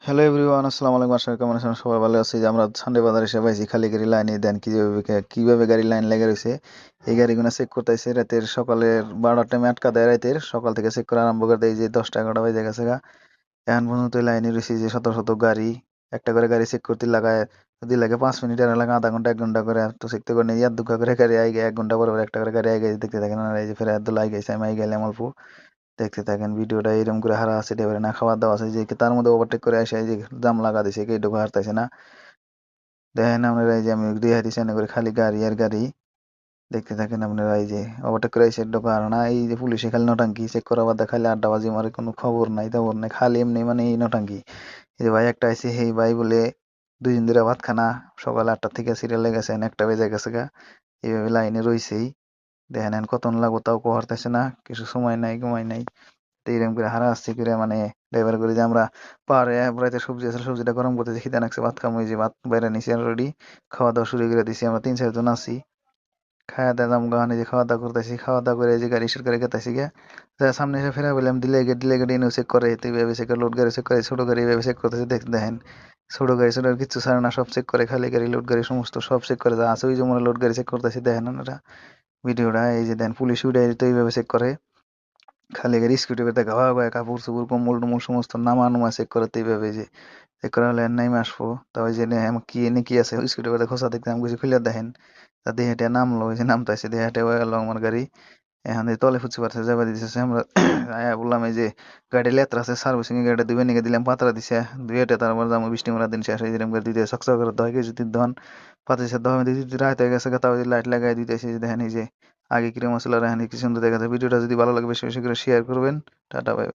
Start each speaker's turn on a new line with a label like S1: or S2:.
S1: Hello everyone, আসসালামু আলাইকুম। আশা করি কেমন আছেন? সবাই ভালো আছে। যে আমরা সানডে বাজারে এসে পাইছি খালি গাড়ি লাইনে দেন কিভাবে গাড়ি লাইন লেগে রয়েছে। এই গাড়িগুলো চেক করতেছে রাতের সকালের 12টার টাইমে আটকা দেয়। রাতের সকাল থেকে চেক করা আরম্ভ করে দেয় যে 10টা 11টা বাজে গেছে গা। এখন পর্যন্ত লাইনে রয়েছে যে শত শত গাড়ি। একটা করে গাড়ি চেক করতে লাগায়, যদি লাগে 5 মিনিট, আর লাগে আধা ঘন্টা 1 ঘন্টা করে। আর তো চেক করে নিয়ে ইয়ার দুঃখা করে গাড়ি আই 1 ঘন্টা পরে পরে একটা করে গাড়ি আই গেছে, দেখতে থাকেন। আর এই যে ফের এত লাই গেছে, আমি আই গেলাম অল্প। দেখতে থাকেন ভিডিওটা। এরকম করে হারা আছে ডেবারে না খাওয়া দাওয়া আছে যে তার মধ্যে ওভারটেক করে আসে, এই যে জাম লাগা দিছে, কেউ ঢোকা হারতেছে না। দেখেন আপনারা, এই যে আমি রিহাই দিছি এনে করে খালি গাড়ি আর গাড়ি। দেখতে থাকেন আপনারা, এই যে ওভারটেক করে এসে ঢোকা হার না। এই যে পুলিশে খালি নটাঙ্কি, চেক করা বাদে খালি আড্ডাবাজি মারে, কোনো খবর নাই খবর নাই, খালি এমনি মানে এই নটাঙ্কি। এই যে ভাই একটা আইছে, হেই ভাই বলে 2 দিন ধরে ভাত খানা, সকাল 8টা থেকে সিরিয়ালে গেছেন, 1টা বেজে গেছে গা। এইভাবে লাইনে রইছেই। দেখেন এখন কতক্ষণ লাগবো তাও কোহারতেছে না, কিছু সময় নাই ঘুমাই নাই। তো এরকম করে হারাহাস্তি করে মানে ড্রাইভার করে যে আমরা পাহাড়ে রাতে সবজি আছে, সবজিটা গরম করতে খিদে লাগছে, ভাত খামো, এই যে ভাত বাইরে নিছি অলরেডি। খাওয়া দাওয়া শুরু করে দিছি, আমরা 3-4 জন আছি। খাওয়া দাওয়া দাম গান, এই যে খাওয়া দাওয়া করতেছি, খাওয়া দাওয়া করে এই যে গাড়ি শুরু করে গেতেছি গিয়া। সামনে এসে ফেরা বললাম দিলে গেট ইনো চেক করে, তো এইভাবে চেক করে, লোড গাড়ি চেক করে, ছোট গাড়ি এইভাবে চেক করতেছে। দেখেন ছোট গাড়ি ছোট গাড়ি কিচ্ছু ছাড়ে না, সব চেক করে, খালি গাড়ি লোড গাড়ি সমস্ত সব চেক করে। যা আছে ওই যে মনে লোড গাড়ি চেক করতেছি, দেখেন ওনারা ভিডিওটা। এই যে দেন পুলিশ উঠে তো এইভাবে চেক করে, খালি গাড়ি স্কুটি করতে গাওয়া গায়ে কাপড় চোপড় কম্বল টম্বল সমস্ত নামা নুমা চেক করতে এইভাবে যে চেক করা হলে নাইমে আসবো। তা ওই যে কি এনে কি আছে স্কুটি করতে খোঁচা দেখতে আমি কিছু খুলে দেখেন। তা দিয়ে হেঁটে নামলো, ওই যে নামতাছে দিয়ে হেঁটে হয়ে গেল আমার গাড়ি। এখন এই তলে ফুচি পারছে যাবে দিতেছে আমরা। আয়া বললাম এই যে গাড়ি লেত্রা আছে, সার্ভিসিং এ গাড়িটা দুইবার নিয়ে দিলাম, পাতরা দিছে দুইটা। তারপর যাবো বৃষ্টি মারা দিন শেষ হয়ে দিলাম করে দিতে সকসক করে দয় কেজি ধন পাতিছে দমে দিতে রাত হয়ে গেছে, তাও লাইট লাগাই দিতেছে। দেখেন এই যে আগে কিরকম আসলে, এখন কি সুন্দর দেখা যায়। ভিডিওটা যদি ভালো লাগে বেশি বেশি করে শেয়ার করবেন। Tata bye.